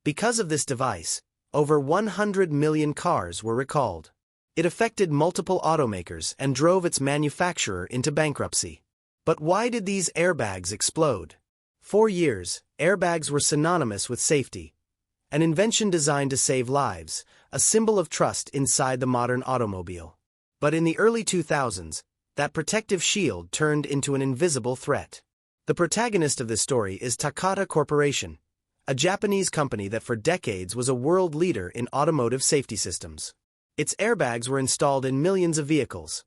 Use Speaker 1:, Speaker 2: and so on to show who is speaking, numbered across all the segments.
Speaker 1: Because of this device, over 100 million cars were recalled. It affected multiple automakers and drove its manufacturer into bankruptcy. But why did these airbags explode? For years, airbags were synonymous with safety. An invention designed to save lives, a symbol of trust inside the modern automobile. But in the early 2000s, that protective shield turned into an invisible threat. The protagonist of this story is Takata Corporation, a Japanese company that for decades was a world leader in automotive safety systems. Its airbags were installed in millions of vehicles: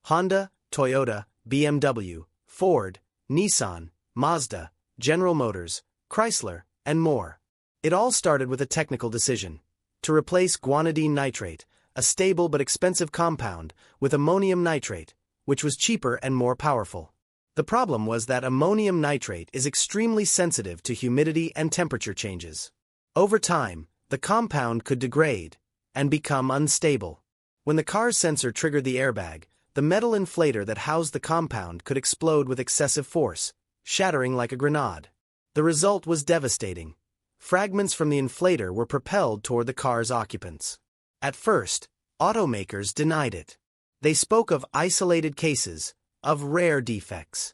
Speaker 1: Honda, Toyota, BMW, Ford, Nissan, Mazda, General Motors, Chrysler, and more. It all started with a technical decision: to replace guanidine nitrate, a stable but expensive compound, with ammonium nitrate, which was cheaper and more powerful. The problem was that ammonium nitrate is extremely sensitive to humidity and temperature changes. Over time, the compound could degrade and become unstable. When the car's sensor triggered the airbag, the metal inflator that housed the compound could explode with excessive force, shattering like a grenade. The result was devastating. Fragments from the inflator were propelled toward the car's occupants. At first, automakers denied it. They spoke of isolated cases, of rare defects.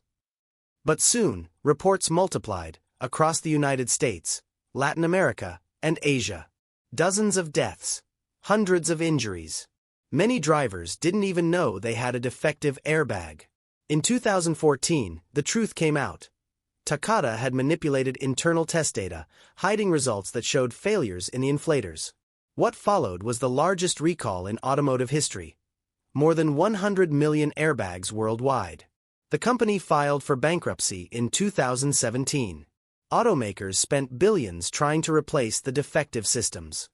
Speaker 1: But soon, reports multiplied across the United States, Latin America, and Asia. Dozens of deaths, hundreds of injuries. Many drivers didn't even know they had a defective airbag. In 2014, the truth came out. Takata had manipulated internal test data, hiding results that showed failures in the inflators. What followed was the largest recall in automotive history. More than 100 million airbags worldwide. The company filed for bankruptcy in 2017. Automakers spent billions trying to replace the defective systems.